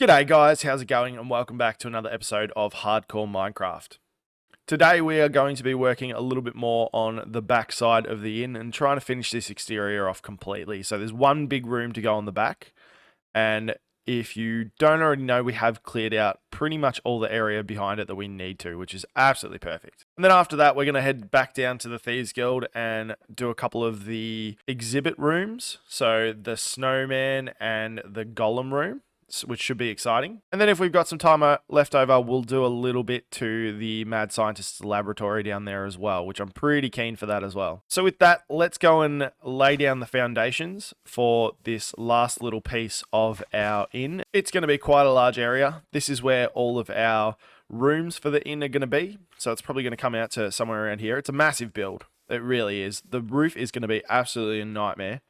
G'day guys, how's it going? And welcome back to another episode of Hardcore Minecraft. Today we are going to be working a little bit more on the back side of the inn and trying to finish this exterior off completely. So there's one big room to go on the back, and if you don't already know, we have cleared out pretty much all the area behind it that we need to, which is absolutely perfect. And then after that, we're going to head back down to the Thieves Guild and do a couple of the exhibit rooms. So the snowman and the golem room, which should be exciting. And then if we've got some time left over, we'll do a little bit to the mad scientist's laboratory down there as well, which I'm pretty keen for that as well. So with that, let's go and lay down the foundations for this last little piece of our inn. It's going to be quite a large area. This is where all of our rooms for the inn are going to be. So it's probably going to come out to somewhere around here. It's a massive build. It really is. The roof is going to be absolutely a nightmare,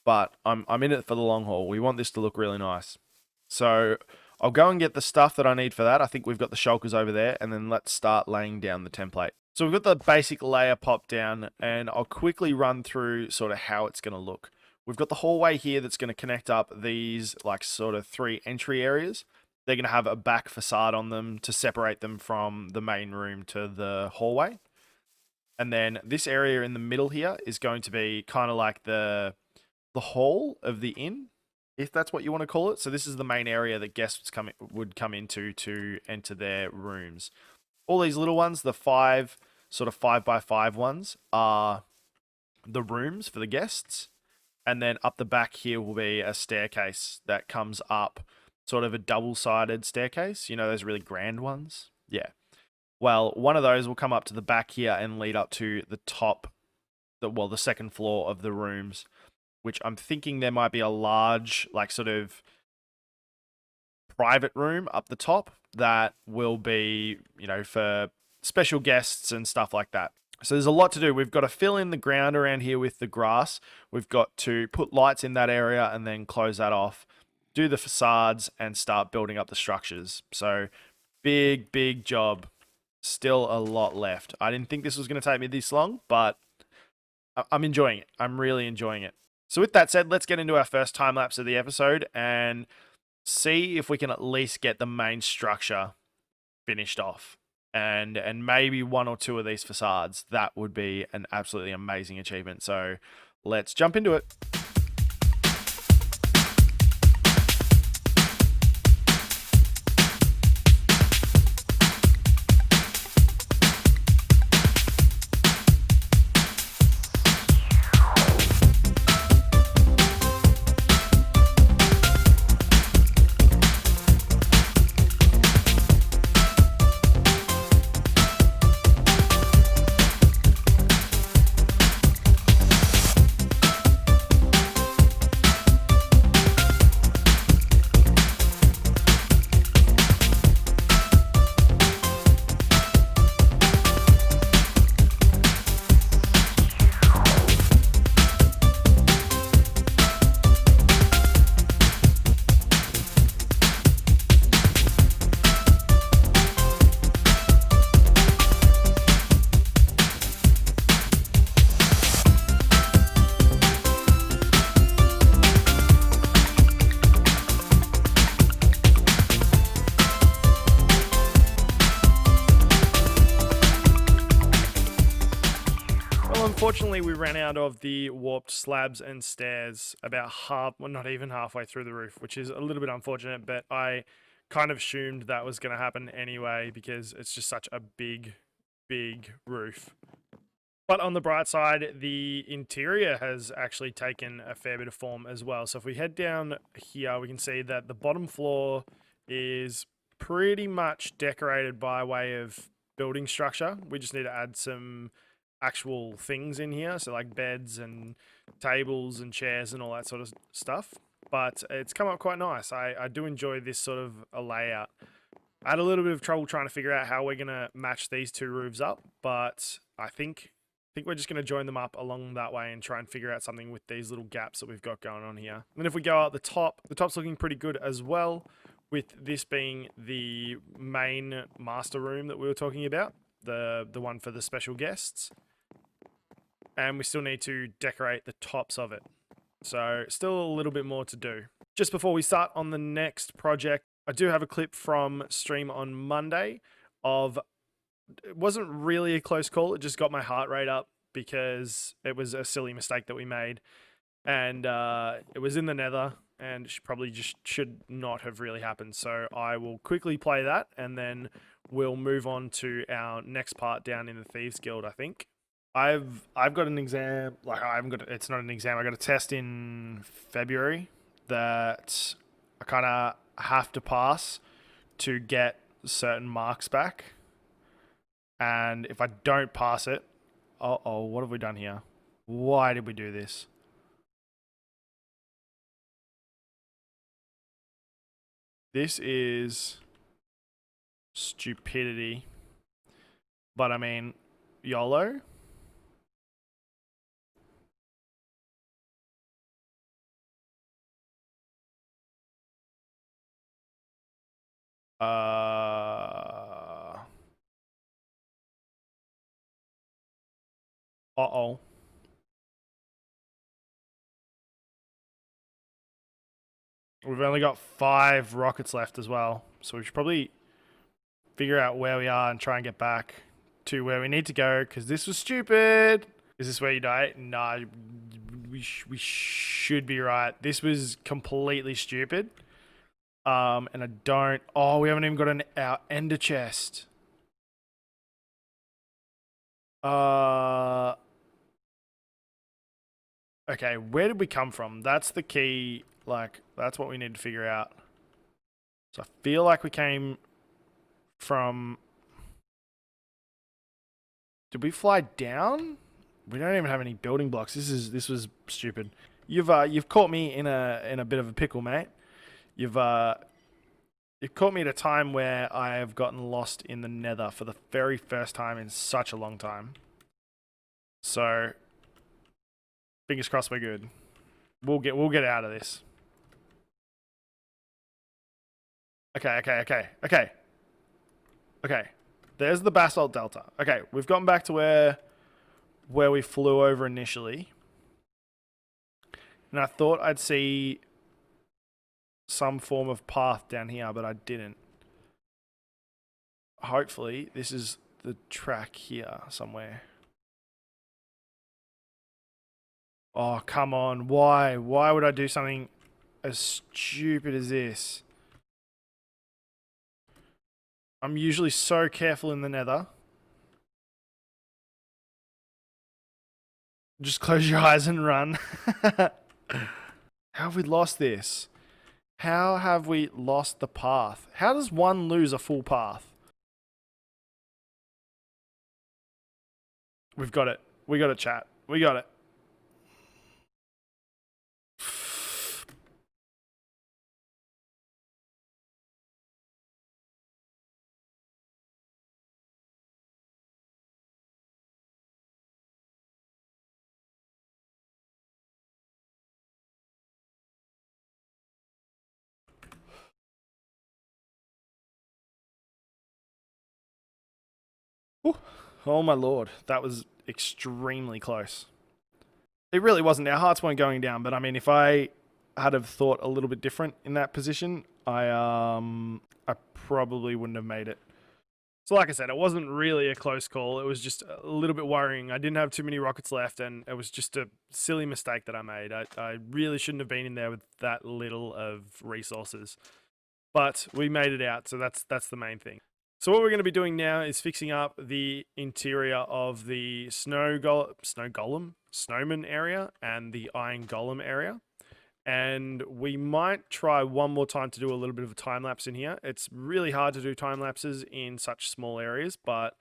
but I'm in it for the long haul. We want this to look really nice. So I'll go and get the stuff that I need for that. I think we've got the shulkers over there, and then let's start laying down the template. So we've got the basic layer popped down, and I'll quickly run through sort of how it's going to look. We've got the hallway here that's going to connect up these like sort of 3 entry areas. They're going to have a back facade on them to separate them from the main room to the hallway. And then this area in the middle here is going to be kind of like the hall of the inn, if that's what you want to call it. So this is the main area that guests would come into to enter their rooms. All these little ones, the 5 by 5 ones, are the rooms for the guests. And then up the back here will be a staircase that comes up, sort of a double-sided staircase. You know, those really grand ones? Yeah. Well, one of those will come up to the back here and lead up to the top, the second floor of the rooms, which I'm thinking there might be a large, like, sort of private room up the top that will be, you know, for special guests and stuff like that. So there's a lot to do. We've got to fill in the ground around here with the grass. We've got to put lights in that area and then close that off, do the facades, and start building up the structures. So big job. Still a lot left. I didn't think this was going to take me this long, but I'm enjoying it. I'm really enjoying it. So with that said, let's get into our first time lapse of the episode and see if we can at least get the main structure finished off. And maybe 1 or 2 of these facades. That would be an absolutely amazing achievement. So let's jump into it. Unfortunately, we ran out of the warped slabs and stairs about not even halfway through the roof, which is a little bit unfortunate, but I kind of assumed that was going to happen anyway because it's just such a big roof. But on the bright side, the interior has actually taken a fair bit of form as well. So if we head down here, we can see that the bottom floor is pretty much decorated by way of building structure. We just need to add some actual things in here, so like beds and tables and chairs and all that sort of stuff, but it's come up quite nice. I do enjoy this sort of a layout. I had a little bit of trouble trying to figure out how we're going to match these 2 roofs up, but I think we're just going to join them up along that way and try and figure out something with these little gaps that we've got going on here. And then if we go out the top's looking pretty good as well, with this being the main master room that we were talking about, the one for the special guests. And we still need to decorate the tops of it. So still a little bit more to do. Just before we start on the next project, I do have a clip from stream on Monday of, it wasn't really a close call. It just got my heart rate up because it was a silly mistake that we made. And it was in the nether, and probably just should not have really happened. So I will quickly play that, and then we'll move on to our next part down in the Thieves Guild, I think. I've got an exam, like I haven't got, it's not an exam, I got a test in February that I kind of have to pass to get certain marks back. And if I don't pass it, oh, what have we done here? Why did we do this? This is stupidity. But I mean, YOLO? Uh-oh. We've only got 5 rockets left as well. So we should probably figure out where we are and try and get back to where we need to go, because this was stupid. Is this where you die? Nah, we should be right. This was completely stupid. And I don't... Oh, we haven't even got our ender chest. Okay, where did we come from? That's the key. Like, that's what we need to figure out. So I feel like we came from... Did we fly down? We don't even have any building blocks. This was stupid. You've caught me in a bit of a pickle, mate. You've caught me at a time where I have gotten lost in the nether for the very first time in such a long time. So fingers crossed we're good. We'll get out of this. Okay. There's the basalt delta. Okay, we've gotten back to where we flew over initially. And I thought I'd see some form of path down here, but I didn't. Hopefully, this is the track here somewhere. Oh, come on. Why? Why would I do something as stupid as this? I'm usually so careful in the nether. Just close your eyes and run. How have we lost this? How have we lost the path? How does one lose a full path? We've got it. We got it, chat. We got it. Ooh. Oh my lord, that was extremely close. It really wasn't. Our hearts weren't going down, but I mean, if I had have thought a little bit different in that position, I probably wouldn't have made it. So like I said, it wasn't really a close call. It was just a little bit worrying. I didn't have too many rockets left, and it was just a silly mistake that I made. I really shouldn't have been in there with that little of resources. But we made it out, so that's the main thing. So what we're going to be doing now is fixing up the interior of the snowman area and the iron golem area. And we might try one more time to do a little bit of a time lapse in here. It's really hard to do time lapses in such small areas, but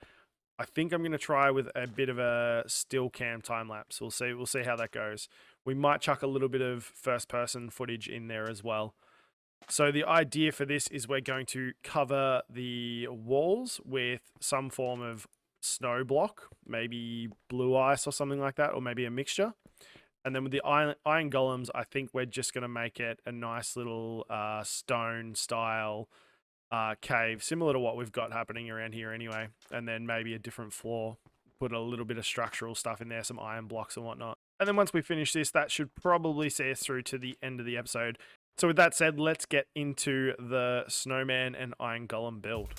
I think I'm going to try with a bit of a still cam time lapse. We'll see how that goes. We might chuck a little bit of first person footage in there as well. So the idea for this is we're going to cover the walls with some form of snow block, maybe blue ice or something like that, or maybe a mixture. And then with the iron golems, I think we're just going to make it a nice little stone style cave, similar to what we've got happening around here anyway. And then maybe a different floor, put a little bit of structural stuff in there, some iron blocks and whatnot. And then once we finish this, that should probably see us through to the end of the episode. So with that said, let's get into the snowman and iron golem build.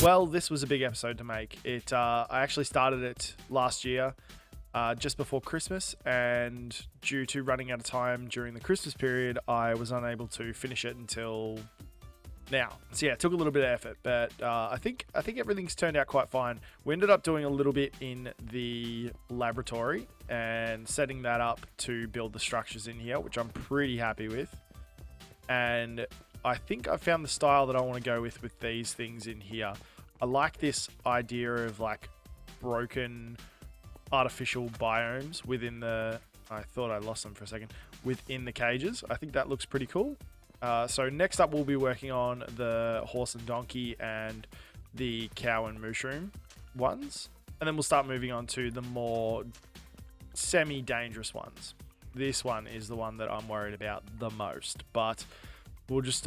Well, this was a big episode to make. I actually started it last year, just before Christmas, and due to running out of time during the Christmas period, I was unable to finish it until now. So yeah, it took a little bit of effort, but I think everything's turned out quite fine. We ended up doing a little bit in the laboratory and setting that up to build the structures in here, which I'm pretty happy with. And I think I found the style that I want to go with these things in here. I like this idea of like broken artificial biomes within the... I thought I lost them for a second. Within the cages. I think that looks pretty cool. So next up we'll be working on the horse and donkey and the cow and mushroom ones. And then we'll start moving on to the more semi-dangerous ones. This one is the one that I'm worried about the most. But we'll just...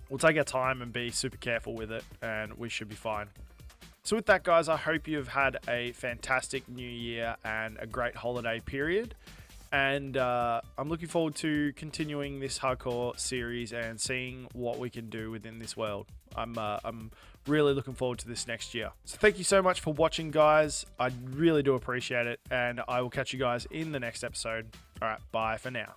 we'll take our time and be super careful with it, and we should be fine. So with that, guys, I hope you've had a fantastic new year and a great holiday period. And I'm looking forward to continuing this hardcore series and seeing what we can do within this world. I'm really looking forward to this next year. So thank you so much for watching, guys. I really do appreciate it, and I will catch you guys in the next episode. All right, bye for now.